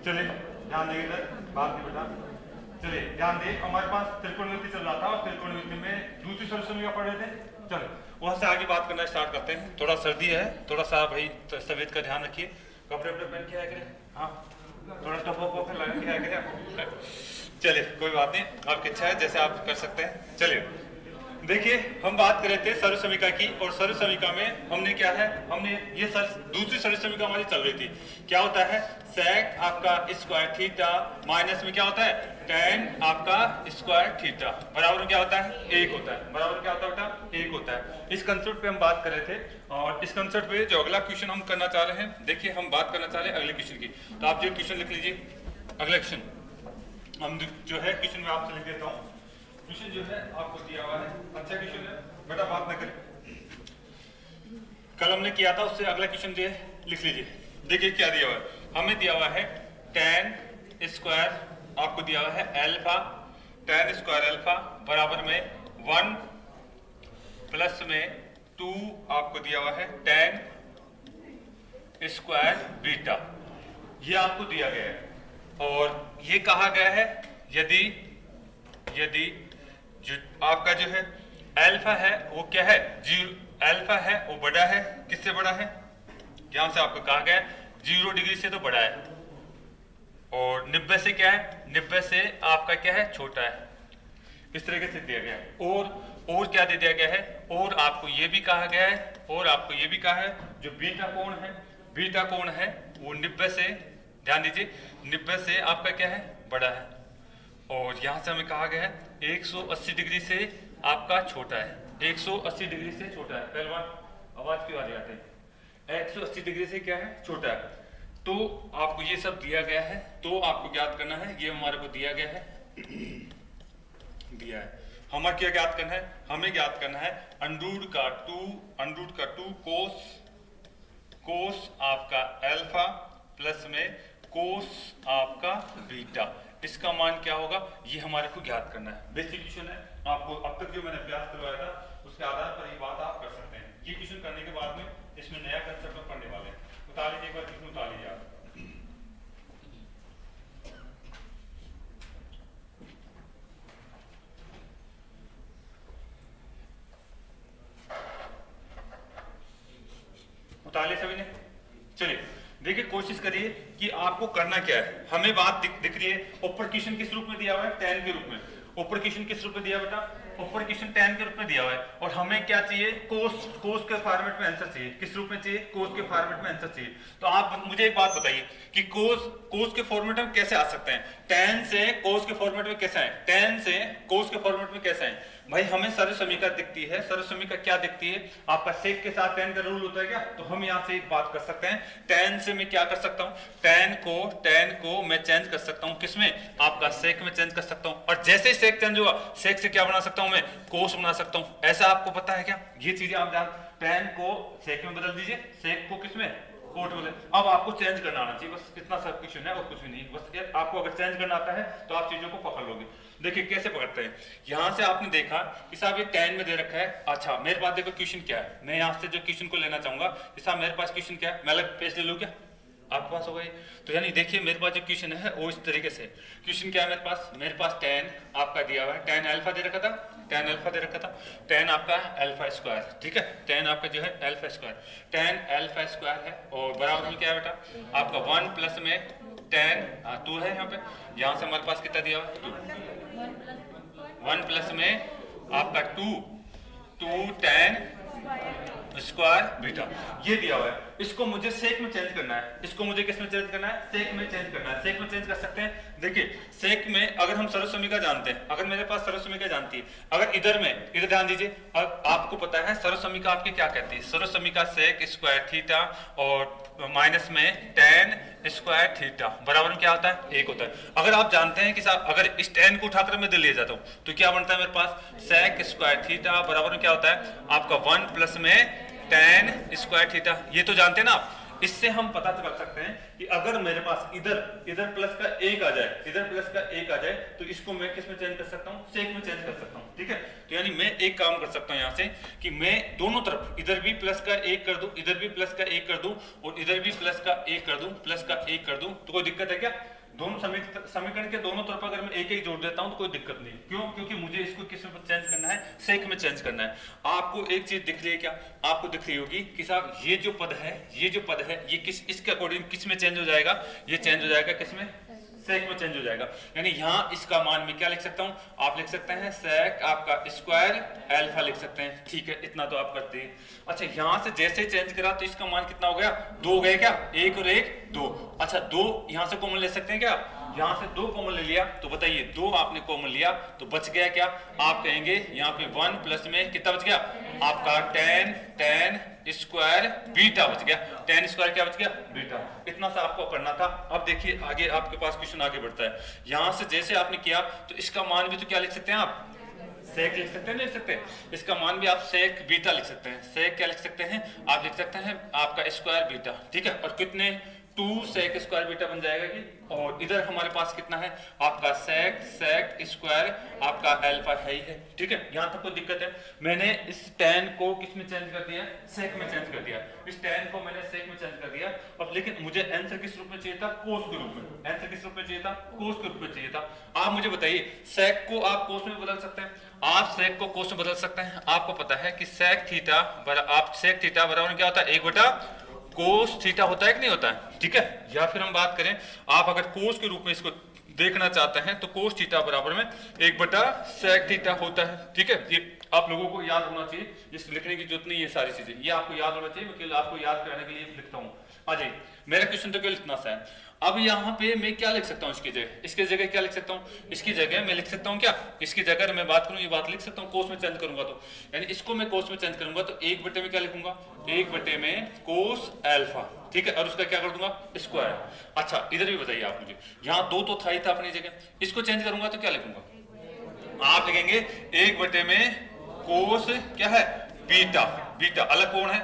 चलिए ध्यान देंगे इधर, बात नहीं बेटा। चलिए ध्यान दें, हमारे पास त्रिकोणमिति चल रहा था और त्रिकोणमिति में दूसरी सरसमिका पढ़ रहे थे। चलो वहां से आगे बात करना स्टार्ट करते हैं। थोड़ा सर्दी है, थोड़ा सा भाई तबीयत का ध्यान रखिए, कपड़े वपड़े पहन के आया करें। हाँ थोड़ा टॉप वॉप लगा के आया करें। चलिए कोई बात नहीं, आपकी इच्छा है जैसे आप कर सकते हैं। चलिए देखिए, हम बात कर रहे थे सर्वसमिका की, और सर्वसमिका में हमने क्या है, हमने ये दूसरी सर्वसमिका हमारी चल रही थी। क्या होता है, सेक आपका स्क्वायर थीटा माइनस में क्या होता है, टेन आपका स्क्वायर थीटा बराबर में क्या होता है, एक होता है। बराबर क्या होता है बेटा, एक होता है। इस कंसेप्ट पे हम बात कर रहे थे, और इस कंसेप्ट पे जो अगला क्वेश्चन हम करना चाह रहे हैं, देखिए हम बात करना चाह रहे हैं अगले क्वेश्चन की। तो आप जो क्वेश्चन लिख लीजिए, अगला क्वेश्चन हम जो है क्वेश्चन में आपसे लिख देता हूँ। क्वेश्चन जो है आपको दिया हुआ है, अच्छा क्वेश्चन है बेटा, बात ना करें। कल हमने किया था उससे अगला क्वेश्चन जो है लिख लीजिए। देखिए क्या दिया हुआ है, हमें दिया हुआ है टेन स्क्वायर, आपको दिया हुआ है अल्फा, टेन स्क्वायर अल्फा बराबर में 1 प्लस में 2 आपको दिया हुआ है टेन स्क्वायर बीटा। ये आपको दिया गया है, और ये कहा गया है यदि जो आपका जो है अल्फा है वो क्या है, जीरो, अल्फा है वो बड़ा है, किससे बड़ा है, यहां से आपको कहा गया है 0 डिग्री से तो बड़ा है, और 90 से क्या है, 90 से आपका क्या है, छोटा है। इस तरीके से दिया गया है। और क्या दे दिया गया है, और आपको ये भी कहा गया है, और आपको ये भी कहा है जो बीटा कोण है, बीटा कोण है वो 90 से, ध्यान दीजिए 90 से आपका क्या है, बड़ा है। और यहां से हमें कहा गया है 180 डिग्री से आपका छोटा है, 180 डिग्री से छोटा है। पहलवान आवाज क्यों आ रही है, 180 डिग्री से क्या है, छोटा है। तो आपको ये सब दिया गया है, तो आपको ज्ञात करना है, ये हमारे को दिया गया है, दिया है। हमें क्या ज्ञात करना है, हमें ज्ञात करना है अंडरूट का 2 कोस आपका अल्फा प्लस में कोस आपका बीटा, इसका मान क्या होगा, ये हमारे को ज्ञात करना है। बेसिक क्वेश्चन है, आपको अब तक जो मैंने अभ्यास करवाया था उसके आधार पर ये बात आप कर सकते हैं। ये क्वेश्चन करने के बाद में इसमें नया कंसेप्ट हम पढ़ने वाले हैं। उतार लीजिए एक बार, क्वेश्चन उतार लीजिए आप। उतार लिया सभी ने। चलिए देखिए, कोशिश करिए कि आपको करना क्या है। हमें बात दिख रही है, ऊपर क्वेश्चन किस रूप में दिया हुआ है, टेन के रूप में। ऊपर क्वेश्चन किस रूप में दिया बेटा, ऊपर क्वेश्चन टेन के रूप में दिया हुआ है, और हमें क्या चाहिए, कोस के फॉर्मेट में आंसर चाहिए। किस रूप में चाहिए, कोस के फॉर्मेट में आंसर चाहिए। तो आप मुझे एक बात बताइए कि कोस के फॉर्मेट में कैसे आ सकते हैं, टेन से कोस के फॉर्मेट में कैसे आए, टेन से कोस के फॉर्मेट में कैसे आए। भाई हमें सर्वसमीका दिखती है, सर्वसमीका क्या दिखती है, आपका सेक के साथ टेन का रूल होता है क्या। तो हम यहाँ से एक बात कर सकते हैं, टेन से मैं क्या कर सकता हूँ, टेन को मैं चेंज कर सकता हूँ, किसमें, आपका सेक में चेंज कर सकता हूँ। और जैसे ही सेक चेंज हुआ, सेक से क्या बना सकता हूँ मैं, कोस बना सकता हूँ। ऐसा आपको पता है क्या, ये चीजें आप जान, टेन को सेक में बदल दीजिए, सेक को किसमें, कोट बोले। अब आपको चेंज करना आना चाहिए, बस इतना सब क्वेश्चन है और कुछ भी नहीं। बस आपको अगर चेंज करना आता है तो आप चीजों को पकड़ लोगे। देखिए कैसे पकड़ते हैं, यहां से आपने देखा कि साहब ये टेन में दे रखा है। अच्छा मेरे पास देखो क्वेश्चन क्या है, मैं यहां से जो क्वेश्चन को लेना चाहूंगा, साहब मेरे पास क्वेश्चन क्या है, मैं अलग पेज ले लूं क्या, आपके पास होगा ये। तो यानी देखिए मेरे पास जो क्वेश्चन है वो इस तरीके से, क्वेश्चन क्या है मेरे पास टेन आपका दिया हुआ है, टेन अल्फा दे रखा था, टेन अल्फा दे रखा था, टेन आपका अल्फा स्क्वायर, ठीक है, टेन आपका जो है alpha square, tan alpha square है, और बराबर में क्या है बेटा, आपका 1 प्लस में टेन 2 है, यहाँ से हमारे पास कितना दिया हुआ है, 1 प्लस में आपका 2 टेन स्क्वायर बीटा, ये दिया हुआ है। इसको मुझे सेक में चेंज करना है, इसको मुझे किस में चेंज करना है, सेक में चेंज करना है। सेक में चेंज कर सकते हैं, देखिए सेक में अगर हम सर्वसमीका जानते हैं, अगर मेरे पास सर्वसमीका जानती है, अगर इधर ध्यान दीजिए, अब आपको पता है सर्वसमीका आपकी क्या कहती है, सर्वसमीका सेक स्क्वायर थीटा और माइनस में टेन स्क्वायर थीटा बराबर में क्या होता है, 1 होता है। अगर आप जानते हैं कि साहब अगर इस टेन को उठाकर मैं इधर ले जाता हूं तो क्या बनता है मेरे पास, सेक स्क्वायर थीटा बराबर में क्या होता है आपका 1 प्लस में टेन स्क्वायर थीटा, ये तो जानते हैं ना आप। इससे हम पता कर सकते हैं कि अगर मेरे पास इधर इधर प्लस का एक आ जाए, इधर प्लस का एक आ जाए, तो इसको मैं किस में चेंज कर सकता हूँ, सेक में चेंज कर सकता हूँ। ठीक है, तो यानी मैं एक काम कर सकता हूँ यहाँ से कि मैं दोनों तरफ इधर भी प्लस का एक कर दूं, इधर भी प्लस का एक कर दूं और इधर भी प्लस का एक कर दूं, प्लस का एक कर दूं, तो कोई दिक्कत है क्या? दोनों समीकरण के दोनों तरफ अगर मैं एक एक जोड़ देता हूं तो कोई दिक्कत नहीं। क्यों? क्योंकि मुझे इसको किस में चेंज करना है, सेक में चेंज करना है। आपको एक चीज दिख रही है क्या? आपको दिख रही होगी कि साहब ये जो पद है, ये जो पद है, ये किस इसके अकॉर्डिंग किस में चेंज हो जाएगा? ये चेंज हो जाएगा किस में? सेक में चेंज हो जाएगा। यानी यहाँ इसका मान मैं क्या लिख सकता हूँ? आप लिख सकते हैं सेक आपका स्क्वायर अल्फा लिख सकते हैं। ठीक है, इतना तो आप करते हैं। अच्छा, यहाँ से जैसे चेंज करा तो इसका मान कितना हो गया? 2 हो गए क्या? 1 और 1 2। अच्छा, 2 यहाँ से कॉमन ले सकते हैं क्या? यहाँ से 2 कॉमन ले लिया तो बताइए 2 आपने कॉमन लिया तो बच गया क्या? आप कहेंगे यहाँ पे 1 प्लस में कितना बच गया? आपका tan स्क्वायर बीटा बच गया। tan स्क्वायर क्या बच गया? बीटा। इतना सा आपको करना था। अब देखिए आगे आपके पास क्वेश्चन आगे बढ़ता है। यहाँ से जैसे आपने किया तो इसका मान भी तो क्या लिख सकते हैं आप? सेक लिख सकते हैं, नहीं लिख सकते? इसका मान भी आप सेक बीटा लिख सकते हैं। सेक क्या लिख सकते हैं? आप लिख सकते हैं आपका स्क्वायर बीटा। ठीक है, और कितने? 2 सेक स्क्वायर बीटा बन जाएगा कि, और इधर हमारे पास कितना है? आपका सेक स्क्वायर आपका अल्फा है ही है। ठीक है, यहां तक कोई दिक्कत है? मैंने इस tan को किस में चेंज कर दिया? सेक में चेंज कर दिया। इस tan को मैंने सेक में चेंज कर दिया। अब लेकिन मुझे आंसर किस रूप में चाहिए था? कोस के रूप में। आंसर किस रूप में चाहिए था? कोस के रूप में चाहिए था। आप मुझे बताइए, सेक को आप कोस में बदल सकते हैं? आप सेक को कोस में बदल सकते हैं। आपको पता है कि सेक थीटा आप सेक थीटा बराबर क्या होता है? 1 बटा कोस थीटा होता है कि नहीं होता है? ठीक है, या फिर हम बात करें, आप अगर कोस के रूप में इसको देखना चाहते हैं तो कोस थीटा बराबर में 1 बटा सेक थीटा होता है। ठीक है, ये आप लोगों को याद होना चाहिए, जिस लिखने की जरूरत नहीं है। सारी चीजें ये आपको याद होना चाहिए, मैं केवल आपको याद कराने के लिए लिखता हूँ। आ जाइए, मेरा क्वेश्चन तो केवल इतना सा है। अब यहाँ पे मैं क्या लिख सकता हूँ? इसकी जगह क्या लिख सकता हूँ? इसकी जगह मैं लिख सकता हूँ क्या? इसकी जगह मैं बात करूँ, ये बात लिख सकता हूँ कोस में चेंज करूंगा तो, यानी इसको मैं कोस में चेंज करूंगा तो 1 बटे में क्या लिखूंगा? 1 बटे में कोस अल्फा। ठीक है, और उसका क्या कर दूंगा? स्क्वायर। अच्छा, इधर भी बताइए आप मुझे, यहाँ 2 तो था ही था अपनी जगह, इसको चेंज करूंगा तो क्या लिखूंगा? आप लिखेंगे 1 बटे में कोस क्या है? बीटा। बीटा अलग कौन है?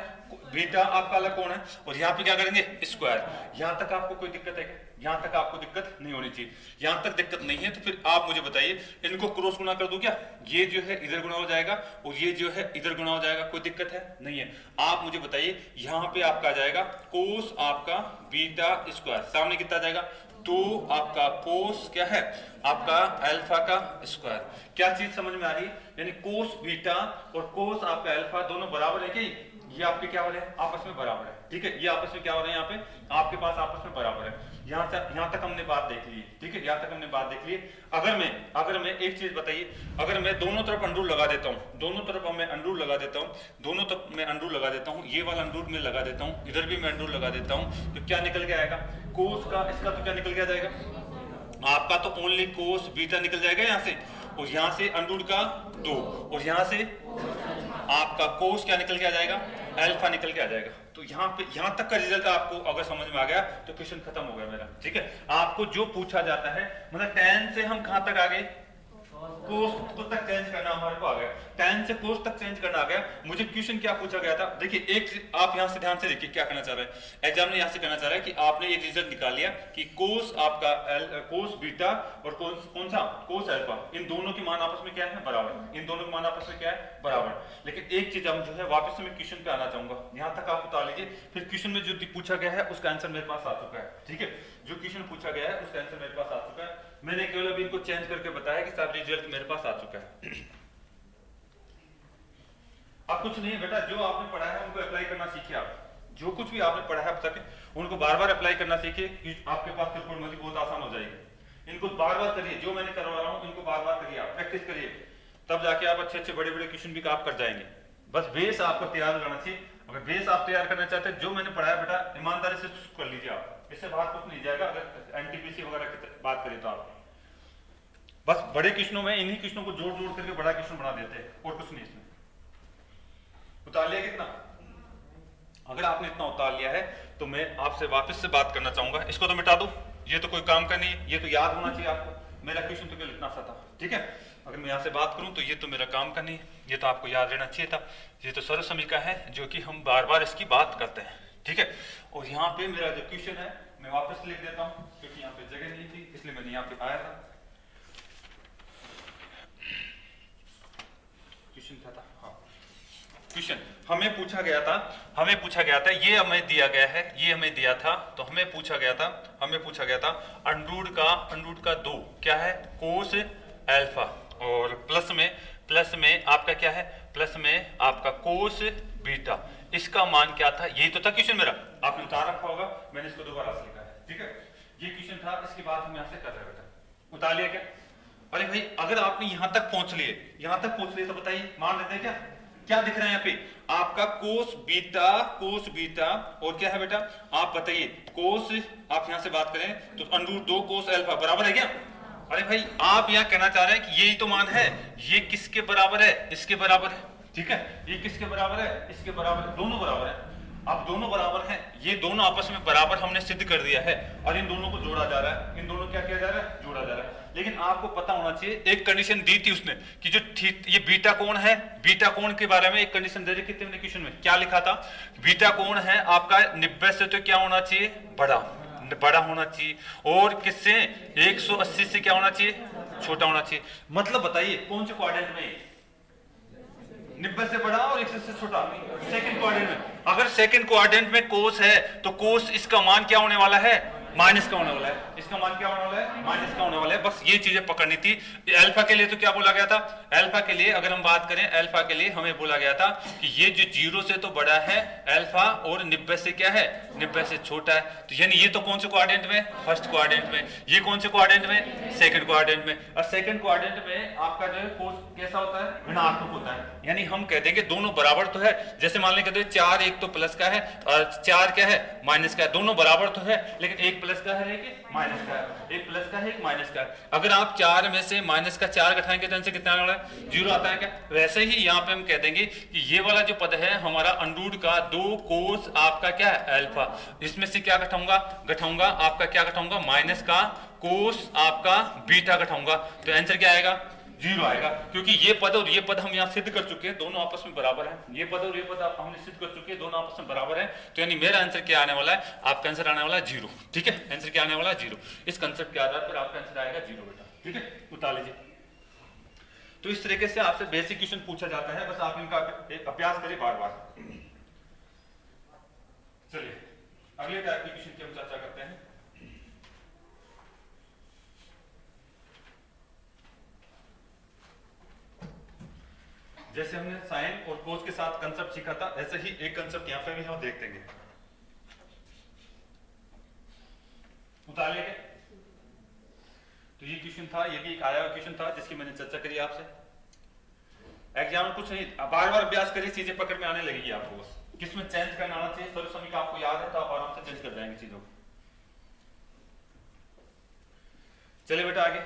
बीटा आपका अलग कौन है? और यहाँ पे क्या करेंगे? स्क्वायर। यहाँ तक आपको कोई दिक्कत है क्या? यहाँ तक आपको दिक्कत नहीं होनी चाहिए। यहाँ तक दिक्कत नहीं है तो फिर आप मुझे बताइए, इनको क्रॉस गुना कर दूं क्या? ये जो है इधर गुना हो जाएगा और ये जो है इधर गुना हो जाएगा। कोई दिक्कत है? नहीं है। आप मुझे बताइए, यहाँ पे आपका आ जाएगा कोस आपका बीटा स्क्वायर, सामने कितना जाएगा? 2 आपका कोस क्या है? आपका अल्फा का स्क्वायर। क्या चीज समझ में आ रही है? यानी कोस बीटा और कोस आपका अल्फा दोनों बराबर है कि ये आपके क्या हो रहे हैं? आपस में बराबर है। ठीक है, ये आपस में क्या हो रहे हैं? यहाँ पे आपके पास आपस में बराबर है। यहाँ तक हमने बात देख ली। ठीक है, यहाँ तक हमने बात देख ली। अगर मैं एक चीज बताइए, अगर मैं दोनों तरफ अंडर लगा देता हूँ, दोनों तरफ मैं अंडर लगा देता हूँ, दोनों तरफ मैं अंडर लगा देता हूँ, ये वाला अंडर में लगा देता हूँ, इधर भी मैं अंडर लगा देता हूँ, तो क्या निकल के आएगा? कोस का इसका तो क्या निकल के आ जाएगा? आपका तो ओनली कोस बीटा निकल जाएगा यहाँ से, और यहाँ से अंडर का 2, और यहाँ से आपका कोस क्या निकल के आ जाएगा? अल्फा निकल के आ जाएगा। तो यहाँ तक का रिजल्ट आपको अगर समझ में आ गया तो क्वेश्चन खत्म हो गया मेरा। ठीक है, आपको जो पूछा जाता है, मतलब tan से हम कहां तक आ गए? कोस को तक चेंज करना हमारे को आ गया। tan से कोस तक चेंज करना आ गया। मुझे क्वेश्चन क्या पूछा गया था? देखिए, एक आप यहां से ध्यान से देखिए क्या करना चाह रहा है एग्जाम ने। यहां से कहना चाह रहा है कि आपने एक रिजल्ट निकाल लिया कि कोस आपका कोस बीटा और कौन सा? कोस अल्फा, इन दोनों की मान आपस में क्या है? बराबर। इन दोनों की मान आपस में क्या है? बराबर। लेकिन एक चीज हम जो है वापस से मैं क्वेश्चन पे आना चाहूंगा, यहां तक आप उतार लीजिए। फिर क्वेश्चन में जो पूछा गया है उसका आंसर मेरे पास आ चुका है। ठीक है, जो क्वेश्चन पूछा गया है उसका आंसर मेरे पास आ चुका है। मैंने केवल अभी इनको चेंज करके बताया कि साहब रिजल्ट मेरे पास आ चुका है। अब कुछ नहीं बेटा, जो आपने पढ़ा है उनको अप्लाई करना सीखिए। आप जो कुछ भी आपने पढ़ा है अब तक उनको बार बार अप्लाई करना सीखिए, आपके पास त्रिकोणमिति बहुत आसान हो जाएगी। इनको बार बार करिए, जो मैंने करवा रहा हूँ इनको बार बार करिए, आप प्रैक्टिस करिए, तब जाके आप अच्छे अच्छे बड़े बड़े क्वेश्चन भी आप कर जाएंगे। बस बेस आपको तैयार रहना चाहिए। अगर बेस आप तैयार करना चाहते हैं, जो मैंने पढ़ाया बेटा ईमानदारी से कर लीजिए आप, इससे बाहर कुछ नहीं जाएगा। अगर एनटीपीसी वगैरह की बात करें तो आप बस बड़े क्वेश्चनों में इन्हीं क्वेश्चनों को जोड़ जोड़ करके बड़ा क्वेश्चन बना देते हैं, और कुछ नहीं। इसमें उतार लिया कितना? अगर आपने इतना उतार लिया है तो मैं आपसे वापस से बात करना चाहूंगा, इसको तो मिटा दो, ये तो कोई काम का नहीं है, ये तो याद होना चाहिए आपको। मेरा क्वेश्चन तो केवल इतना सा था। ठीक है, अगर मैं यहाँ से बात करूं तो ये तो मेरा काम का नहीं है, ये तो आपको याद रहना चाहिए था। ये तो सर्व समीकरण है जो कि हम बार बार इसकी बात करते हैं। ठीक है। और यहाँ पे मेरा जो क्वेश्चन है मैं वापस लिख देता हूँ, क्योंकि यहाँ पे जगह नहीं थी इसलिए मैंने यहाँ पे आया था। क्वेश्चन क्या था? हाँ, क्वेश्चन हमें पूछा गया था, ये हमें दिया गया है, ये हमें दिया था, तो हमें पूछा गया था अंडरूट का 2 क्या है, कोस अल्फा, और प्लस में आपका क्या है, प्लस में आपका कोस बीटा, इसका मान क्या था? यही तो था क्वेश्चन मेरा, आपने उतार रखा होगा, मैंने इसको दोबारा से लिखा है, ठीक है। ये क्वेश्चन था, इसके बाद हम यहाँ से कर रहे बेटा, उतार लिया क्या? अरे भाई अगर आपने यहां तक पहुंच लिए तो बताइए, मान लेते हैं क्या दिख रहा है यहाँ पे आपका कोस बीटा और क्या है बेटा, आप बताइए कोस, आप यहां से बात करें तो √2 कोस अल्फा बराबर है क्या? अरे भाई आप यहाँ कहना चाह रहे हैं कि यही तो मान है, ये किसके बराबर है? इसके बराबर है, ठीक है। ये किसके बराबर है? इसके बराबर है, दोनों बराबर है। अब दोनों बराबर हैं, ये दोनों आपस में बराबर हमने सिद्ध कर दिया है, और इन दोनों को जोड़ा जा रहा है, इन दोनों क्या किया जा रहा है? जोड़ा जा रहा है। लेकिन आपको पता होना चाहिए, एक कंडीशन दी थी उसने कि जो ये बीटा कोण है, बीटा कोण के बारे में एक कंडीशन दे रही थी हमने क्वेश्चन में, क्या लिखा था? बीटा कोण है आपका 90 से तो क्या होना चाहिए? बड़ा होना चाहिए, और किससे? 180 से क्या होना चाहिए? छोटा होना चाहिए। मतलब बताइए कौन से क्वाड्रेंट में? 90 से बड़ा और 180 से छोटा, सेकंड क्वाड्रेंट में। अगर सेकंड क्वाड्रेंट में कोस है तो कोस इसका मान क्या होने वाला है? माइनस का होने वाला है। इसका मान क्या होने वाला है? माइनस का होने वाला है। बस ये चीजें पकड़नी थी। अल्फा के लिए तो क्या बोला गया था? अल्फा के लिए अगर हम बात करें, अल्फा के लिए हमें बोला गया था कि ये जो 0 से तो बड़ा है अल्फा, और 90 से क्या है? 90 से छोटा है। तो यानी ये तो कौन से क्वाड्रेंट में? फर्स्ट क्वाड्रेंट में। ये कौन से क्वाड्रेंट में? सेकंड क्वाड्रेंट में। और सेकंड क्वाड्रेंट में आपका जो है कोस कैसा होता है? ऋणात्मक होता है। यानी हम कह देंगे दोनों बराबर तो है। जैसे मान लें कहते 4 एक तो प्लस का है और 4 क्या है? माइनस का है। दोनों बराबर तो है, लेकिन एक प्लस का है, एक माइनस का है। एक प्लस का है, एक माइनस का है। अगर आप 4 में से माइनस का 4 घटाएंगे तो इनसे कितना आने वाला है? 0 आता है क्या? वैसे ही यहाँ पे हम कह देंगे कि ये वाला जो पद है हमारा अंडरूट का 2 कोस आपका क्या है? अल्फा। इसमें से क्या घटाऊंगा आपका क्या घटाऊंगा? माइनस का कोस आपका बीटा घटाऊंगा। तो आंसर क्या आएगा? 0 आएगा, क्योंकि ये पद और ये पद हम यहाँ सिद्ध कर चुके हैं, दोनों आपस में बराबर हैं। ये पद और ये पद हमने सिद्ध कर चुके हैं, दोनों आपस में बराबर हैं। तो यानी मेरा आंसर क्या आने वाला है? आपका आंसर आने वाला है 0। ठीक है, आंसर क्या आने वाला है? 0। इस कंसेप्ट के आधार पर आपका आंसर आएगा 0 बेटा। ठीक है, उतार लीजिए। तो इस तरीके से आपसे बेसिक क्वेश्चन पूछा जाता है, बस आप इनका एक अभ्यास करिए बार बार। चलिए अगले टाइप के क्वेश्चन की हम चर्चा करते हैं। जैसे हमने साइन और कोस के साथ कंसेप्ट सीखा था, ऐसे ही एक कंसेप्ट यहां पे भी हम देख देंगे। उतार लेंगे। तो ये क्वेश्चन था, ये भी एक आया हुआ क्वेश्चन था जिसकी मैंने चर्चा करी आपसे। एग्जाम में कुछ नहीं, बार बार अभ्यास करिए, चीजें पकड़ में आने लगेगी आपको। बस किसमें चेंज करना आना चाहिए, सर्व समीकरण आपको याद है तो आप आराम से चेंज कर जाएंगे चीजों को। चले बेटा आगे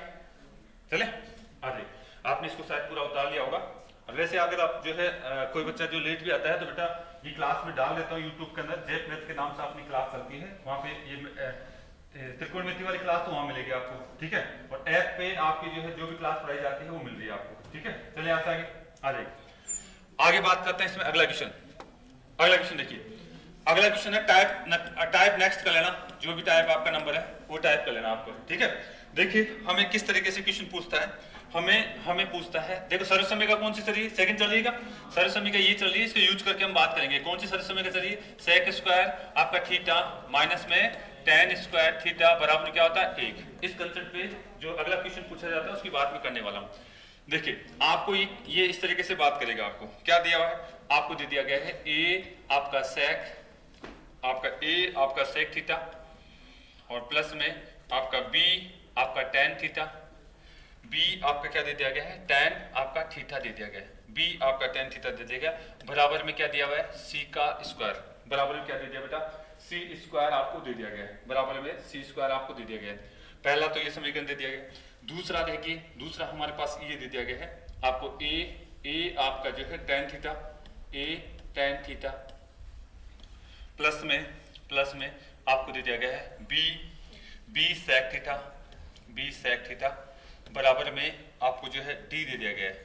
चले। आगे आपने इसको शायद पूरा उतार लिया होगा। वैसे अगर आप जो है कोई बच्चा जो लेट भी आता है तो बेटा ये क्लास में डाल देता हूँ यूट्यूब के अंदर, जेप मैथ के नाम से अपनी क्लास चलती है, वहाँ पे ये त्रिकोणमिति वाली क्लास तो वहाँ मिलेगी आपको। ठीक है, और ऐप पे आपकी जो है जो भी क्लास पढ़ाई जाती है वो मिल रही है आपको। ठीक है, चलिए यहाँ से आगे आ जाइए। आगे बात करते हैं इसमें अगला क्वेश्चन। अगला क्वेश्चन देखिए, अगला क्वेश्चन है टाइप नेक्स्ट कर लेना, जो भी टाइप आपका नंबर है वो टाइप कर लेना आपको। ठीक है, देखिए हमें किस तरीके से क्वेश्चन पूछता है। हमें पूछता है, देखो सर्व समीकरण कौन सी चल रही है? सेकंड चल रही है। सर्व समीकरण ये चल रही है, इसको यूज करके हम बात करेंगे। कौन सी सर्व समीकरण चल रही है? सेक स्क्वायर आपका थीटा माइनस में tan स्क्वायर थीटा बराबर क्या होता है? 1। इस कंसेप्ट पे जो अगला क्वेश्चन पूछा जाता है उसकी बात में करने वाला हूं। देखिए आपको ये इस तरीके से बात करेगा। आपको क्या दिया हुआ है? आपको दे दिया गया है ए आपका सेक थीटा, और प्लस में आपका बी आपका tan थीटा, बी आपका क्या दे दिया गया है? tan आपका थीटा दे दिया गया है, बी आपका tan थीटा दे दिया गया। बराबर में क्या दिया हुआ है? सी का स्क्वायर। बराबर में क्या दे दिया बेटा? सी स्क्वायर आपको दे दिया गया है। बराबर में सी स्क्वायर आपको दे दिया गया है। पहला तो ये समीकरण दे दिया गया। दूसरा देखिए, दूसरा हमारे पास ये दे दिया गया है आपको ए आपका जो है tan थीटा, ए tan थीटा, प्लस में आपको दे दिया गया है बी सेक थीटा, बराबर में आपको जो है डी दे दिया गया है।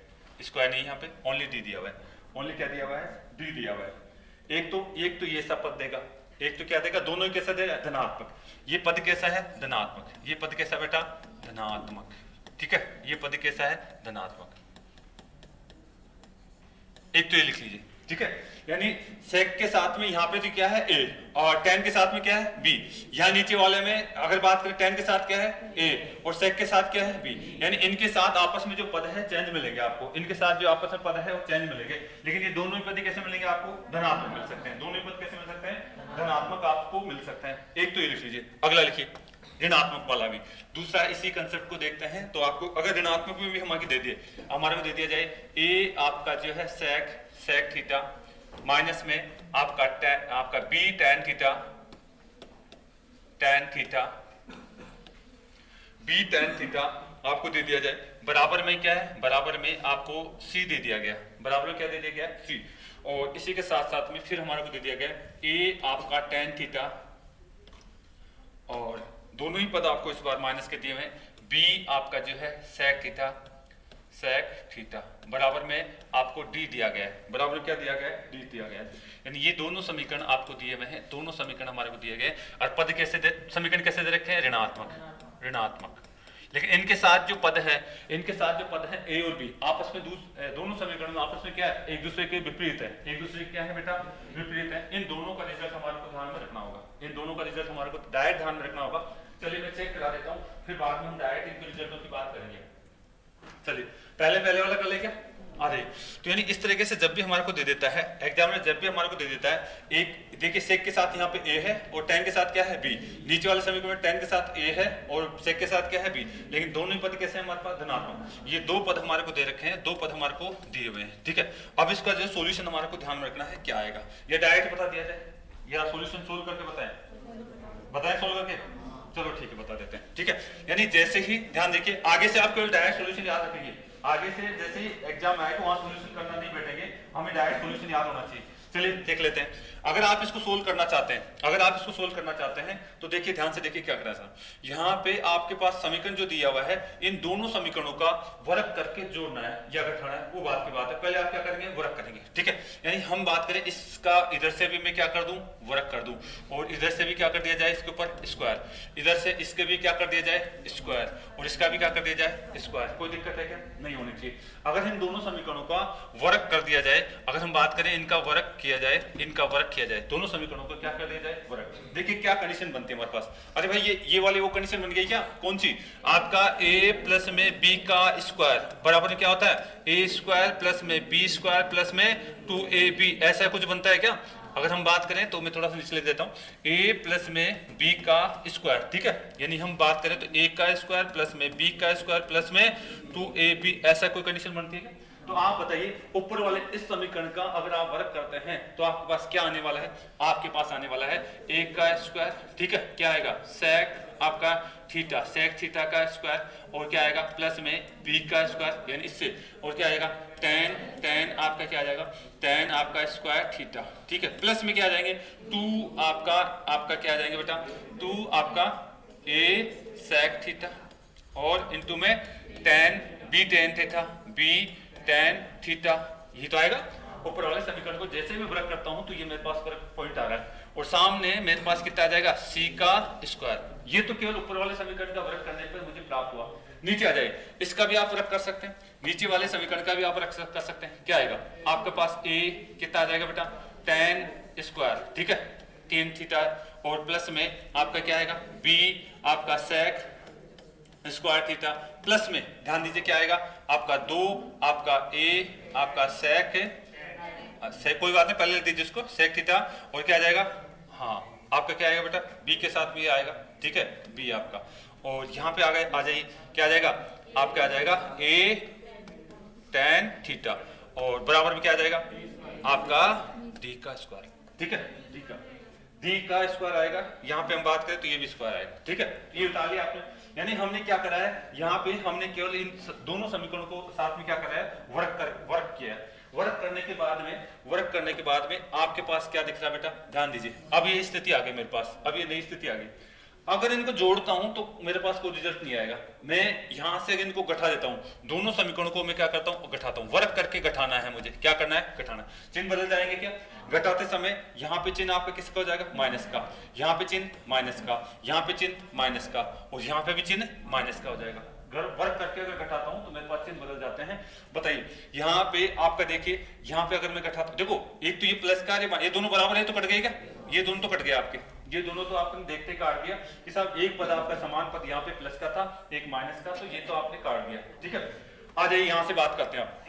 स्क्वायर नहीं, यहाँ पे ओनली डी दिया हुआ है। ओनली क्या दिया हुआ है? डी दिया हुआ है। एक तो ये सब पद देगा, एक तो क्या देगा, दोनों ही कैसा देगा, धनात्मक। ये पद कैसा है, धनात्मक। ये पद कैसा बेटा, धनात्मक। ठीक है, ये पद कैसा है, धनात्मक। एक तो ये लिख लीजिए। ठीक है, यानी सेक के साथ में यहाँ पे तो क्या है ए, और टेन के साथ में क्या है बी। यहाँ नीचे वाले में अगर बात करें टेन के साथ क्या है ए और सेक के साथ क्या है बी, यानी इनके साथ आपस में जो पद है चेंज मिलेंगे आपको, इनके साथ जो आपस में पद है वो चेंज मिलेंगे। लेकिन ये दोनों ही पद कैसे मिलेंगे आपको, धनात्मक मिल सकते हैं। दोनों ही पद कैसे मिल सकते हैं, धनात्मक आपको मिल सकते हैं। एक तो ये लिख लीजिए। अगला लिखिए ऋणात्मक वाला भी, दूसरा इसी कंसेप्ट को देखते हैं। तो आपको अगर ऋणात्मक में भी हमारे दे दिए, हमारे को दे दिया जाए ए आपका जो है सेक थीटा माइनस में आपका B tan theta B tan theta आपको दे दिया जाए, बराबर में क्या है, बराबर में आपको सी दे दिया गया, बराबर में क्या दे दिया गया, सी। और इसी के साथ साथ में फिर हमारे को दे दिया गया ए आपका टैन थीटा, और दोनों ही पद आपको इस बार माइनस के दिए हुए, बी आपका जो है सेक थीटा बराबर में आपको डी दिया गया है, बराबर क्या दिया गया है, डी दिया गया है। यानी ये दोनों समीकरण आपको दिए हुए हैं, दोनों समीकरण हमारे को दिए गए। और पद कैसे समीकरण कैसे दे रखे हैं, ऋणात्मक। लेकिन इनके साथ जो पद है ए और बी आपस में दोनों समीकरण में आपस में क्या है, एक दूसरे के विपरीत है, एक दूसरे क्या है बेटा, विपरीत है। इन दोनों का रिजल्ट हमारे को ध्यान में रखना होगा, इन दोनों का रिजल्ट हमारे को डायरेक्ट ध्यान में रखना होगा। चलिए मैं चेक करा देता हूँ, फिर बाद में हम डायरेक्ट इनके रिजल्टों की बात करेंगे। चलिए पहले वाला कर ले क्या, अरे तो यानी इस तरीके से जब भी हमारे को दे देता है एग्जामिनर, जब भी हमारे को दे देता है, एक देखिए सेक के साथ यहाँ पे ए है और टेन के साथ क्या है बी, नीचे वाले समीकरण में टेन के साथ ए है और सेक के साथ क्या है बी, लेकिन दोनों ही पद कैसे हैं हमारे पास, धनात्मक। ये दो पद हमारे को दे रखे हैं, दो पद हमारे को दिए हुए हैं। ठीक है, अब इसका जो सोल्यूशन हमारे को ध्यान में रखना है क्या आएगा, या डायरेक्ट बता दिया जाए या सोल्यूशन सोल्व करके बताएं सोल्व करके, चलो ठीक है बता देते हैं। ठीक है, यानी जैसे ही ध्यान देखिए, आगे से आप केवल डायरेक्ट सोल्यूशन याद रखेंगे, आगे से जैसे ही एग्जाम आए तो वहां सोल्यूशन करना नहीं बैठेंगे, हमें डायरेक्ट सोल्यूशन याद होना चाहिए। चलिए देख लेते हैं। अगर आप इसको सोल्व करना चाहते हैं, तो देखिए ध्यान से देखिए क्या करना है। यहाँ पे आपके पास समीकरण जो दिया हुआ है, इन दोनों समीकरणों का वर्ग करके जोड़ना है या घटाना है, वो बात की बात है। पहले आप क्या करेंगे, वर्ग करेंगे। ठीक है, यानी हम बात करें इसका, इधर से भी मैं क्या कर दूं, वर्ग कर दूं, और इधर से भी क्या कर दिया जाए, इसके ऊपर स्क्वायर, इधर से इसके भी क्या कर दिया जाए, स्क्वायर, और इसका भी क्या कर दिया जाए, स्क्वायर। कोई दिक्कत है क्या, नहीं होनी चाहिए। अगर इन दोनों समीकरणों का वर्ग कर दिया जाए, अगर हम बात करें इनका वर्ग किया जाए, दोनों समीकरणों को क्या कर दिया जाए, वर्ग। देखिए क्या कंडीशन बनती है हमारे पास। अरे भाई ये वाली वो कंडीशन बन गई क्या, कौन सी, आपका a प्लस में b का स्क्वायर बराबर में क्या होता है, a स्क्वायर प्लस में b स्क्वायर प्लस में 2ab, ऐसा कुछ बनता है क्या। अगर हम बात करें तो मैं थोड़ा सा नीचे लिख देता हूँ, a प्लस में b का स्क्वायर। ठीक है, यानी हम बात करें तो a का स्क्वायर प्लस में b का स्क्वायर प्लस में 2ab, ऐसा कोई कंडीशन बनती है। तो आप बताइए ऊपर वाले इस समीकरण का अगर आप वर्ग करते हैं तो आपके पास क्या आने वाला है, आपके पास आने वाला है a का स्क्वायर। ठीक है, क्या आएगा, सेक आपका थीटा, सेक थीटा का स्क्वायर, और क्या आएगा प्लस में b का स्क्वायर, यानी इससे, और क्या आएगा टेन आपका क्या आ जाएगा, टेन आपका स्क्वायर थीटा। ठीक है, प्लस में क्या आ जाएंगे, 2 आपका क्या आ जाएंगे बेटा, 2 आपका a सेक थीटा, और इनटू में ten b tan theta, b tan theta, यही तो आएगा। ऊपर वाले समीकरण को जैसे मैं वर्ग करता हूं तो ये मेरे पास पॉइंट आ रहा है, और सामने मेरे पास कितना आ जाएगा, c का स्क्वायर। ये तो केवल ऊपर वाले समीकरण का वर्ग करने पर मुझे प्राप्त हुआ। नीचे आ जाए, इसका भी आप वर्ग कर सकते हैं, नीचे वाले समीकरण का भी आप वर्ग कर सकते हैं। क्या आएगा, आपके पास a कितना आ जाएगा बेटा, टेन स्क्वायर। ठीक है, टेन थीटा, और प्लस में आपका क्या आएगा, b आपका सेक स्क्वायर थीटा, प्लस में ध्यान दीजिए क्या आएगा, आपका 2 आपका a आपका सेक कोई बात नहीं, पहले लिख दीजिए इसको, सेक थीटा, और क्या आ जाएगा, हाँ आपका क्या आएगा बेटा, b के साथ भी आएगा। ठीक है, b आपका, और यहाँ पे आ जाइए क्या आ जाएगा, आपका आ जाएगा a टेन थीटा, और बराबर में क्या आ जाएगा, आपका d का स्क्वायर। ठीक है, d का स्क्वायर आएगा। यहाँ पे हम बात करें तो ये भी स्क्वायर आएगा। ठीक है, ये बता लिया आपने। यानी हमने क्या करा है, यहाँ पे हमने केवल इन दोनों समीकरणों को साथ में क्या करा है, वर्ग किया है। वर्ग करने के बाद में आपके पास क्या दिख रहा है बेटा, ध्यान दीजिए। अब ये स्थिति आ गई मेरे पास, अब ये नई स्थिति आ गई। अगर इनको जोड़ता हूं तो मेरे पास कोई रिजल्ट नहीं आएगा। मैं यहां से इनको घटा देता हूं, दोनों समीकरणों को मैं क्या करता हूं, घटाता हूं। वर्क करके घटाना है मुझे, क्या करना है, घटाना। चिन्ह बदल जाएंगे क्या, घटाते समय यहाँ पे चिन्ह आपका किसका हो जाएगा, माइनस का, यहाँ पे चिन्ह माइनस का, यहाँ पे चिन्ह माइनस का, और यहाँ पे भी चिन्ह माइनस का हो जाएगा। अगर वर्क करके अगर घटाता हूं तो मेरे पास चिन्ह बदल जाते हैं। बताइए यहाँ पे आपका देखिए, यहाँ पे अगर मैं घटाता हूं, देखो एक तो ये प्लस का, ये दोनों बराबर है तो कट गए क्या, ये दोनों तो कट गया आपके, ये दोनों तो आपने देखते काट दिया कि साहब एक पद आपका समान पद यहाँ पे प्लस का था, एक माइनस का, तो ये तो आपने काट दिया। ठीक है, आ जाइए यहाँ से बात करते हैं आप।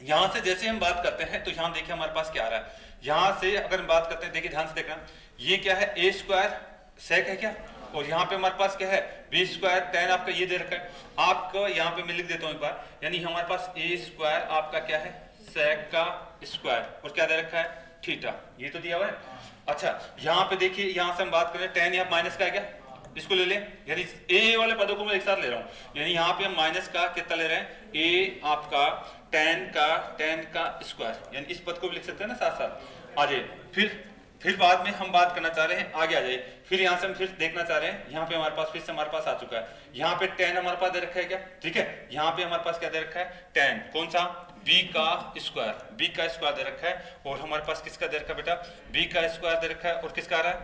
यहाँ से जैसे हम बात करते हैं तो यहाँ देखिए हमारे पास क्या आ रहा है। यहाँ से अगर हम बात करते हैं, देखिए ध्यान से देखना, ये क्या है, ए स्क्वायर सेक है क्या, और यहाँ पे हमारे पास क्या है, बी स्क्वायर टेन आपका ये दे रखा है। आपको यहाँ पे मैं लिख देता हूँ एक बार, यानी हमारे पास ए स्क्वायर आपका क्या है, सेक का स्क्वायर, और क्या दे रखा है, थीटा, ये तो दिया हुआ है। अच्छा यहाँ पे देखिए, यहाँ से हम बात करें, टेन यहाँ माइनस का है क्या, इसको ले लें, यानी ए वाले पदों को मैं एक साथ ले रहा हूँ, यानी यहाँ पे हम माइनस का कितना ले रहे हैं, ए आपका टेन का स्क्वायर, यानी इस पद को भी लिख सकते हैं ना साथ साथ। आ जाइए फिर बाद में हम बात करना चाह रहे हैं, आगे आ जाइए, फिर यहाँ से हम फिर देखना चाह रहे हैं, यहाँ पे हमारे पास फिर से हमारे पास आ चुका है, यहाँ पे टेन हमारे पास दे रखा है क्या, ठीक है, यहाँ पे हमारे पास क्या दे रखा है, टेन, कौन सा, b का स्क्वायर दे रखा है, और हमारे पास किसका दे रखा है बेटा, b का स्क्वायर दे रखा है, और किसका आ रहा है,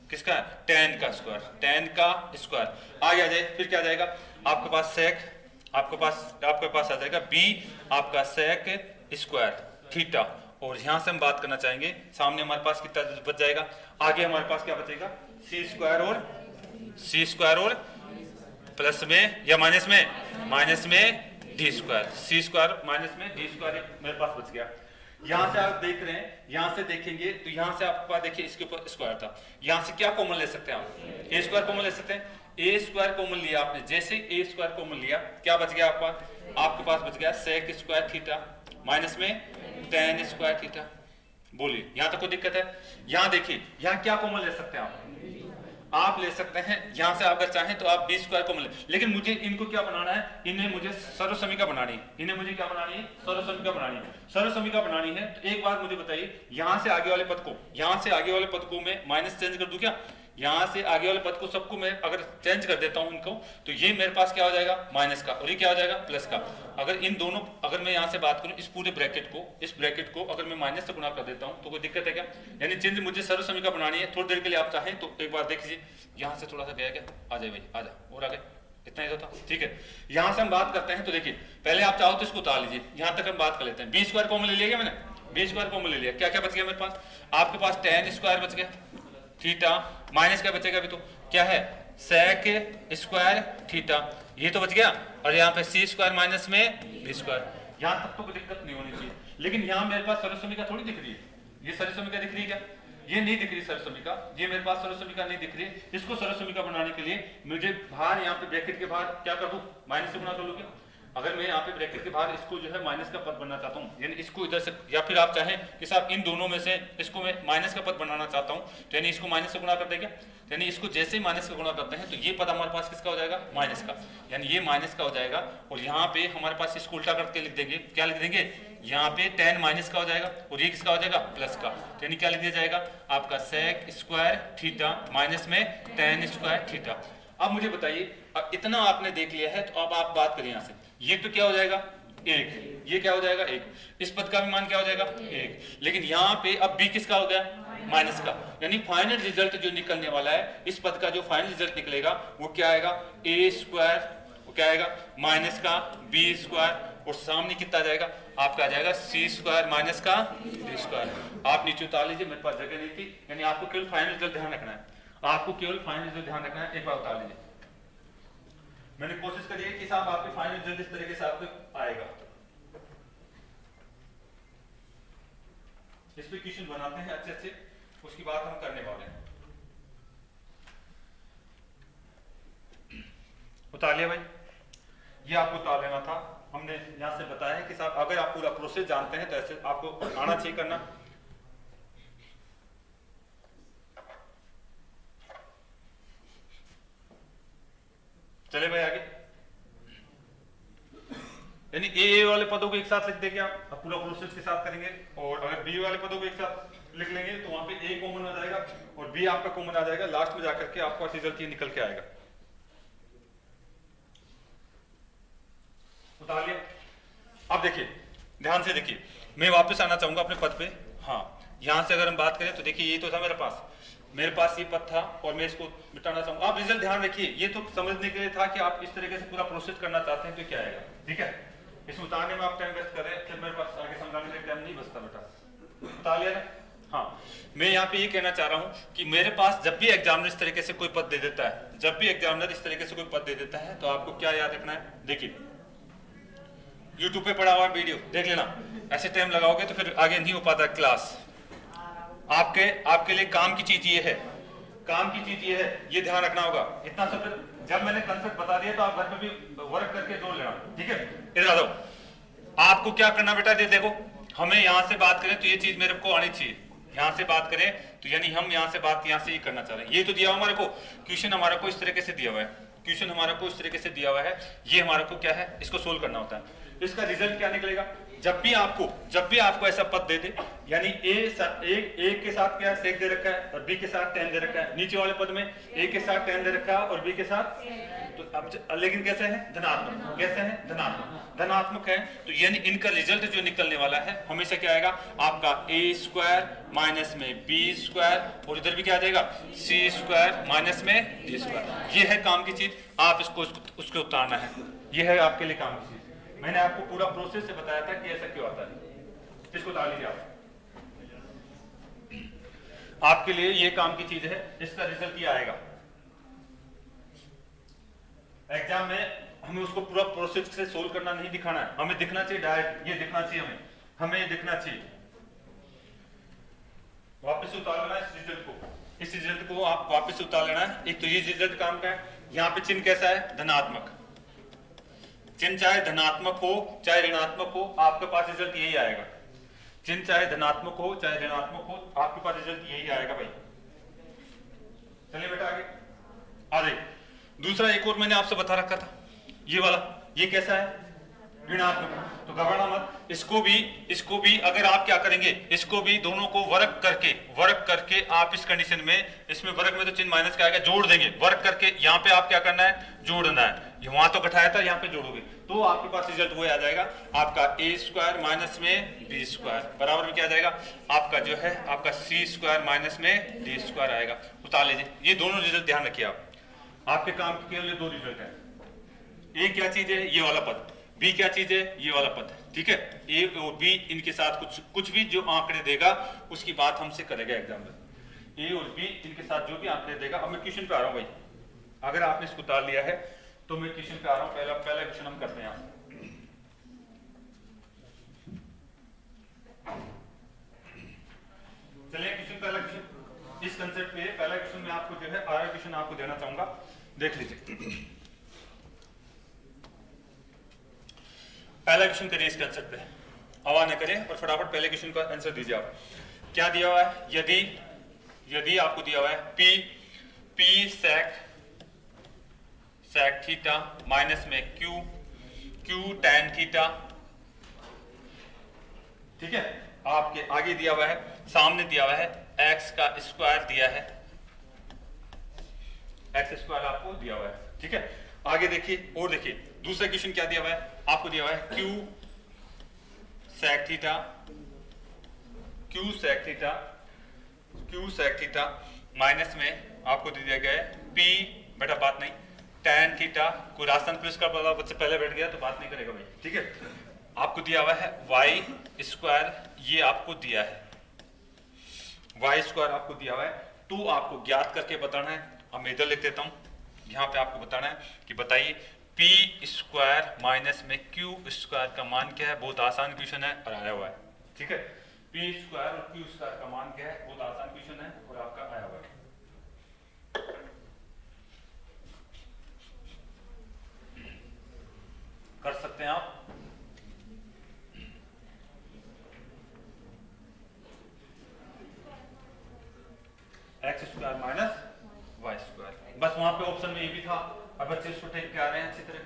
किसका, टेन का स्क्वायर। आगे आ जाए, फिर क्या आ जाएगा आपके पास, सेक, आपके पास आ जाएगा b आपका सेक स्क्वायर थीटा, और यहां से हम बात करना चाहेंगे, सामने हमारे पास कितना बच जाएगा, आगे हमारे पास क्या बचेगा, सी स्क्वायर और प्लस में या माइनस में डी स्क्वायर, सी स्क्वायर माइनस में डी स्क्वायर मेरे पास बच गया। यहां से आप देख रहे हैं, यहां से देखेंगे तो यहां से आपके पास देखिए इसके ऊपर स्क्वायर था, यहां से क्या कॉमन ले सकते हैं आप, ए स्क्वायर कॉमन ले सकते हैं, ए स्क्वायर कॉमन लिया आपने, जैसे ए स्क्वायर कॉमन लिया क्या बच गया आपके पास बच गया सेक स्क्वायर थीटा माइनस में टेन स्क्वायर थीटा। बोलिए यहां तक कोई दिक्कत है, यहां देखिए यहां क्या कॉमन ले सकते हैं आप ले सकते हैं, यहां से अगर चाहें तो आप बी स्क्वायर कॉमन ले, लेकिन मुझे इनको क्या बनाना है, इन्हें मुझे सर्वसमीका बनानी है, इन्हें मुझे क्या बनानी है, सर्वसमीका बनानी है। तो एक बार मुझे बताइए, यहां से आगे वाले पद को मैं माइनस चेंज कर दूं क्या, यहां से आगे वाले पद को सबको मैं अगर चेंज कर देता हूं इनको, तो ये मेरे पास क्या हो जाएगा, माइनस का, और ये क्या हो जाएगा, प्लस का। अगर इन दोनों, अगर मैं यहां से बात करूं इस पूरे इस ब्रैकेट को अगर मैं माइनस से गुणा कर देता हूं तो कोई दिक्कत है क्या, यानी चेंज मुझे सर्वसमीका बनानी है। थोड़ी देर के लिए आप चाहें तो एक बार देख लीजिए, यहां से थोड़ा सा गया क्या, आ जाए भाई, आ जा, और आगे इतना ही तो था, ठीक है। यहां से हम बात करते हैं तो देखिए, पहले आप चाहो तो इसको उतार लीजिए, यहां तक हम बात कर लेते हैं। बी स्क्वायर कॉमन ले लिया, मैंने बी स्क्वायर कॉमन ले लिया, क्या क्या बच गया मेरे पास, आपके पास टेन स्क्वायर बच गया थीटा, माइनस क्या बचेगा, अभी तो क्या है, सेक स्क्वायर थीटा, ये तो बच गया, और यहाँ पे सी स्क्वायर माइनस में बी स्क्वायर, यहाँ तक तो कोई दिक्कत नहीं होनी चाहिए। लेकिन यहाँ मेरे पास सर्वसमीका थोड़ी दिख रही है, ये सर्वसमीका दिख रही है क्या, ये नहीं दिख रही सर्वसमीका, ये मेरे पास सर्वसमीका नहीं दिख रही है। इसको सर्वसमीका बनाने के लिए मुझे बाहर यहाँ पे ब्रैकेट के बाहर क्या कर दूं, माइनस से गुणा कर लूं क्या, अगर मैं यहाँ पे ब्रैकेट के बाहर इसको जो है माइनस का पद बनना चाहता हूँ, यानी इसको इधर से, या फिर आप चाहें कि साहब इन दोनों में से इसको मैं माइनस का पद बनाना चाहता हूँ, तो यानी इसको माइनस से गुणा कर देंगे, यानी इसको जैसे ही माइनस का गुणा करते हैं तो ये पद हमारे पास किसका हो जाएगा, माइनस का, यानी ये माइनस का हो जाएगा। और यहाँ पे हमारे पास इसको उल्टा करके लिख देंगे, क्या लिख देंगे, यहाँ पे टेन माइनस का हो जाएगा, और ये किसका हो जाएगा, प्लस का, यानी क्या लिख दिया जाएगा आपका सेक स्क्वायर थीटा माइनस में टेन स्क्वायर थीटा। अब मुझे बताइए, अब इतना आपने देख लिया है, तो अब आप बात करिए यहाँ से, ये तो क्या हो जाएगा, एक, ये क्या हो जाएगा, एक, इस पद का भी मान क्या हो जाएगा, एक, लेकिन यहाँ पे अब b किसका हो गया, माइनस का, यानी फाइनल रिजल्ट जो निकलने वाला है, इस पद का जो फाइनल रिजल्ट निकलेगा वो क्या आएगा, ए स्क्वायर, वो क्या आएगा, माइनस का बी स्क्वायर, और सामने कितना आ जाएगा, आपका आ जाएगा सी स्क्वायर माइनस का डी स्क्वायर। आप नीचे उतार लीजिए, मेरे पास जगह नहीं थी, यानी आपको केवल फाइनल रिजल्ट ध्यान रखना है, आपको केवल फाइनल रिजल्ट ध्यान रखना है, एक बार उतार लीजिए। मैंने कोशिश करी है कि साहब आपके फाइनल रिजल्ट इस तरीके से आपको आएगा। इस पे क्वेश्चन बनाते हैं अच्छे अच्छे, उसकी बात हम करने वाले हैं। उतार लिया भाई, ये आपको उतार लेना था, हमने यहां से बताया है कि साहब अगर आप पूरा प्रोसेस जानते हैं तो ऐसे आपको आना चाहिए करना। चले भाई आगे, यानी ए वाले पदों को एक साथ लिख देंगे आप, पूरा प्रोसेस के साथ करेंगे, और अगर बी वाले पदों को एक साथ लिख लेंगे तो वहां पे ए कॉमन आ जाएगा और बी आपका कॉमन आ जाएगा, लास्ट में जाकर के आपका रिजल्ट ये निकल के आएगा। उतार लिया। अब देखिए ध्यान से देखिए, मैं वापस आना चाहूंगा अपने पद पे। हाँ, यहां से अगर हम बात करें तो देखिए ये तो था मेरे पास ये पद था और मैं इसको मिटाना चाहूंगा। आप रिजल्ट ध्यान रखिए, ये तो समझने के लिए था कि आप इस तरीके से पूरा प्रोसेस करना चाहते हैं तो क्या आएगा, ठीक है। इसमें उतारने में आप टाइम वेस्ट कर रहे हैं, फिर मेरे पास आगे समझाने का टाइम नहीं बचता बेटा। उतार लिया ना। हाँ, मैं यहाँ पे ये कहना चाह रहा हूँ कि मेरे पास जब भी एग्जामिनर इस तरीके से कोई पद दे देता है, जब भी एग्जामिनर इस तरीके से कोई पद दे देता है तो आपको क्या याद रखना है। देखिए यूट्यूब पे पड़ा हुआ वीडियो देख लेना, ऐसे टाइम लगाओगे तो फिर आगे नहीं हो पाता क्लास। आपके लिए काम की चीज ये है, काम की चीज ये है, ये ध्यान रखना होगा। इतना सब जब मैंने कंसेप्ट बता दिया तो आप घर पे भी वर्क करके जोड़ लेना, ठीक है। इधर आ जाओ, आपको क्या करना बेटा, देखो हमें यहां से बात करें तो ये चीज मेरे को आनी चाहिए। यहां से बात करें तो यानी हम यहां से बात यहां से ये करना चाह रहे हैं। ये तो दिया हमारे को क्वेश्चन, हमारा को इस तरीके से दिया हुआ है, क्वेश्चन हमारा को इस तरीके से दिया हुआ है, ये हमारा को क्या है, इसको सोल्व करना होता है। इसका रिजल्ट क्या निकलेगा, जब भी आपको ऐसा पद दे दे, यानी ए के साथ क्या सेक दे रखा है और बी के साथ tan दे रखा है, नीचे वाले पद में ए के साथ tan दे रखा है और बी के साथ, तो अब लेकिन कैसे है, धनात्मक, कैसे है, धनात्मक है। तो यानी इनका रिजल्ट जो निकलने वाला है हमेशा क्या आएगा, आपका ए स्क्वायर माइनस में बी स्क्वायर और इधर भी क्या आ जाएगा, सी स्क्वायर माइनस में डी स्क्वायर। ये है काम की चीज, आप उसको उतारना है, ये है आपके लिए काम की चीज। मैंने आपको पूरा प्रोसेस से बताया था कि ऐसा क्यों आता है, इसको उतार लीजिए आप। आपके लिए ये काम की चीज है, इसका रिजल्ट ये आएगा। एग्जाम में हमें उसको पूरा प्रोसेस से सोल्व करना नहीं दिखाना है, हमें दिखना चाहिए डायरेक्ट, ये दिखना चाहिए हमें ये दिखना चाहिए। वापस उतार लेना इस रिजल्ट को आप वापस उतार लेना है। एक तो ये रिजल्ट काम का है, यहाँ पे चिन्ह कैसा है, धनात्मक। चिन्ह चाहे धनात्मक हो चाहे ऋणात्मक हो, आपके पास रिजल्ट यही आएगा। चिन्ह चाहे धनात्मक हो चाहे ऋणात्मक हो, आपके पास रिजल्ट यही आएगा भाई। चलिए बेटा आगे आ जाइए। दूसरा एक और मैंने आपसे बता रखा था, ये वाला, ये कैसा है, ऋणात्मक। तो घबराना मत, इसको भी अगर आप क्या करेंगे, इसको भी दोनों को वर्क करके आप इस कंडीशन में, इसमें वर्क में तो चिन्ह माइनस का आएगा, जोड़ देंगे। वर्क करके यहाँ पे आप क्या करना है, जोड़ना है। वहां तो घटाया था, यहाँ पे जोड़ोगे तो आपके पास रिजल्ट वो आ जाएगा, आपका ए स्क्वायर माइनस में बी स्क्वायर बराबर में क्या आ जाएगा, आपका जो है आपका सी स्क्वायर माइनस में डी स्क्वायर आएगा। उतार लीजिए, ये दोनों रिजल्ट ध्यान रखिए आप, आपके काम के केवल दो रिजल्ट है। ए क्या चीज है, ये वाला पद, बी क्या चीज है, ये वाला पद, ठीक है। ए और बी इनके साथ कुछ भी जो आंकड़े देगा उसकी बात हमसे करेगा एग्जाम में। ए और बी इनके साथ जो भी आंकड़े देगा। अब मैं क्वेश्चन पे आ रहा हूं भाई, अगर आपने इसको उतार लिया है तो मैं क्वेश्चन पे आ रहा हूं। पहला क्वेश्चन हम करते हैं। चलिए पहला क्वेश्चन इस कंसेप्ट पे, पहला क्वेश्चन में आपको जो है आर क्वेश्चन आपको देना चाहूंगा, देख लीजिए। पहला क्वेश्चन करिए इस कंसेप्ट पे, आवाज न करें और फटाफट पहले क्वेश्चन का आंसर दीजिए आप। क्या दिया हुआ है, यदि आपको दिया हुआ है पी सेक थीटा माइनस में क्यू टैन थीटा, ठीक है। आपके आगे दिया हुआ है, सामने दिया हुआ है एक्स का स्क्वायर दिया है, एक्स स्क्वायर आपको दिया हुआ है, ठीक है। आगे देखिए और देखिए दूसरा क्वेश्चन क्या दिया हुआ है, आपको दिया हुआ है क्यू सेक थीटा माइनस में आपको दिया गया है पी, बेटा बात नहीं, टैन थीटा। कोई राजस्थान पुलिस का बच्चे पहले बैठ गया तो बात नहीं करेगा भाई, ठीक है। आपको दिया हुआ है वाई स्क्वायर, ये आपको दिया है वाई स्क्वायर आपको दिया हुआ है, तो आपको ज्ञात करके बताना है। अब मैं इधर लिख देता हूं, यहाँ पे आपको बताना है कि बताइए पी स्क्वायर माइनस में क्यू स्क्वायर का मान क्या है। बहुत आसान क्वेश्चन है और आया हुआ है, ठीक है। पी स्क्वायर और क्यू स्क्वायर का मान क्या है, बहुत आसान क्वेश्चन है और आपका आया हुआ है। कर सकते हैं आप। X square minus Y square, बस वहां पे ऑप्शन में ये भी था। अब बच्चे इसको टेक के आ रहे हैं अच्छी तरह,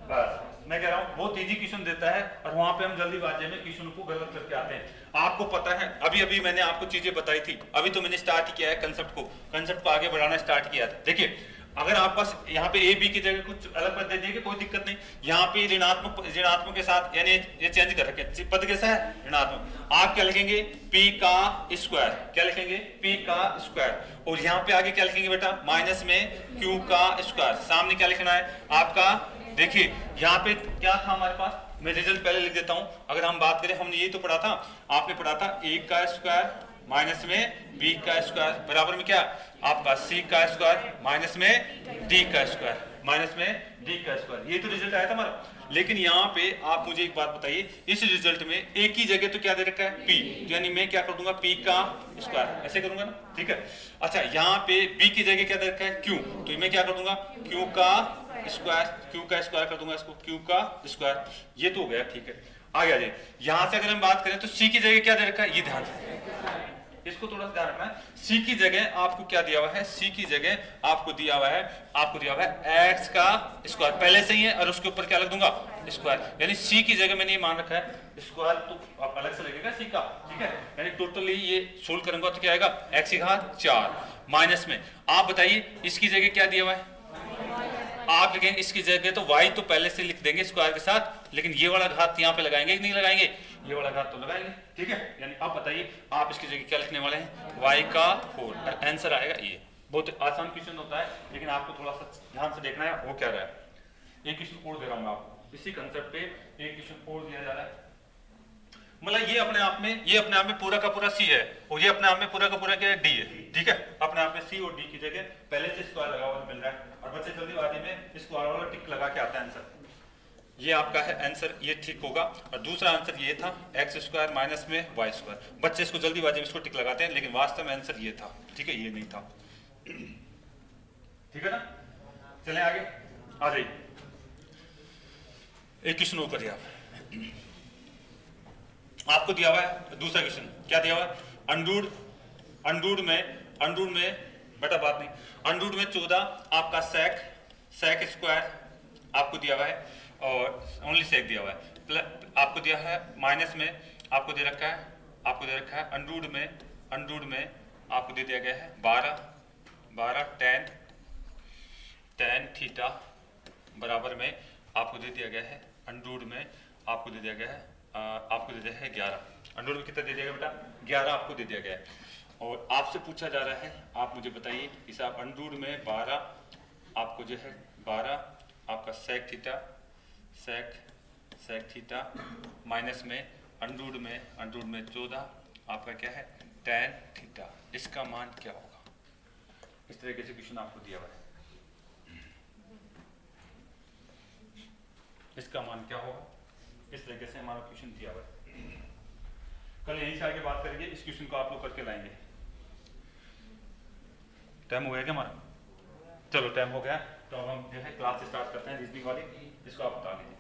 बस मैं कह रहा हूँ बहुत इजी क्वेश्चन देता है और वहां पे हम जल्दीबाजी में क्वेश्चन को गलत करके आते हैं। आपको पता है अभी अभी मैंने आपको चीजें बताई थी, अभी तो मैंने स्टार्ट किया है कंसेप्ट को आगे बढ़ाना स्टार्ट किया था। देखिए अगर आप पास यहाँ पे ए बी की जगह कुछ अलग पद दे दिए कोई दिक्कत नहीं, यहाँ पे ऋणात्मक के साथ यानी ये चेंज कर रखे, पद कैसा है ऋणात्मक, आप क्या लिखेंगे पी का स्क्वायर, क्या लिखेंगे पी का स्क्वायर, और यहाँ पे आगे क्या लिखेंगे बेटा माइनस में क्यू का स्क्वायर, सामने क्या लिखना है आपका। देखिए यहाँ पे क्या था हमारे पास, मैं रिजल्ट पहले लिख देता हूं। अगर हम बात करें हमने ये तो पढ़ा था, आपने पढ़ा था ए का स्क्वायर माइनस में बी का स्क्वायर बराबर में क्या आपका सी का स्क्वायर माइनस में डी का स्क्वायर, माइनस में डी का स्क्वायर, ये तो रिजल्ट आया था हमारा। लेकिन यहाँ पे आप मुझे एक बात बताइए, इस रिजल्ट में ए की जगह तो क्या दे रखा है पी, तो यानी मैं क्या कर दूंगा पी का स्क्वायर, ऐसे करूंगा ना, ठीक है। अच्छा यहाँ पे बी की जगह क्या दे रखा है क्यू, तो मैं क्या कर दूंगा क्यू का स्क्वायर, क्यू का स्क्वायर कर दूंगा इसको क्यू का स्क्वायर, ये तो हो गया ठीक है। आगे आ जाइए, यहां से अगर हम बात करें तो सी की जगह क्या दे रखा है, ये ध्यान से इसको थोड़ा सा ध्यान रखना है। सी की जगह आपको क्या दिया हुआ है, सी की जगह आपको दिया हुआ है एक्स का स्क्वायर पहले से ही है, और उसके ऊपर क्या लग दूंगा स्क्वायर, यानी सी की जगह मैंने ये मान रखा है स्क्वायर, तो आप अलग से लगेगा सी का, ठीक है। यानी टोटली ये सोल्व करूंगा तो क्या आएगा एक्स की घात 4 माइनस में, आप बताइए इसकी जगह क्या दिया हुआ है, आप लिखेंगे इसकी जगह तो y तो पहले से लिख देंगे स्क्वायर के साथ, लेकिन ये वाला घात यहाँ पे लगाएंगे कि नहीं लगाएंगे, ये वाला घात तो लगाएंगे, ठीक है। यानी आप बताइए आप इसकी जगह क्या लिखने वाले हैं y का 4, और आंसर आएगा ये। बहुत आसान क्वेश्चन होता है, लेकिन आपको थोड़ा सा ध्यान से देखना है वो क्या रहा है। एक क्वेश्चन और दे रहा हूँ मैं आपको, इसी कंसेप्ट पे एक क्वेश्चन और दिया जा रहा है। मतलब ये अपने आप में पूरा का पूरा सी है, और ये अपने आप में पूरा का पूरा क्या है डी है, ठीक है। अपने आप में सी और डी की जगह पहले से स्क्वायर लगा हुआ मिल रहा है, और बच्चे जल्दीबाजी में स्क्वायर वाला टिक लगा के आता है आंसर, ये आपका है आंसर, ये ठीक होगा। और दूसरा आंसर ये था एक्स स्क्वायर माइनस में वाई स्क्वायर, बच्चे इसको जल्दीबाजी में इसको टिक लगाते हैं, लेकिन वास्तव में आंसर ये था, ठीक है, ये नहीं था, ठीक है ना। चलें आगे आ जाइए, एक क्वेश्चन और करिए आप, आपको दिया हुआ है दूसरा क्वेश्चन, क्या दिया हुआ है अंडूड में बेटा बात नहीं, अंडूड में 14 आपका सेक स्क्वायर आपको दिया हुआ है, और ओनली सेक दिया हुआ है, प्लस आपको दिया है माइनस में आपको दे रखा है अंडूड में आपको दे दिया गया है 12 टेन थीटा बराबर में आपको दे दिया गया है अंडूड में आपको दे दिया गया है 11, अंडूड में कितना दे दिया गया बेटा 11 आपको दे दिया गया है। और आपसे पूछा जा रहा है, आप मुझे बताइए इस आप अंडूड में 12 आपको जो है 12 आपका सेक थीटा माइनस में अंडूड में 14 आपका क्या है टेन थीटा, इसका मान क्या होगा। इस तरीके से क्वेश्चन आपको दिया हुआ है, इसका मान क्या होगा, इस तरीके से हमारा क्वेश्चन दिया हुआ है। कल यहीं से आगे बात करेंगे, इस क्वेश्चन को आप लोग करके लाएंगे। टाइम हो गया क्या हमारा, चलो टाइम हो गया, तो अब हम जो है क्लास स्टार्ट करते हैं रीजनिंग वाली, इसको आप बता दीजिए।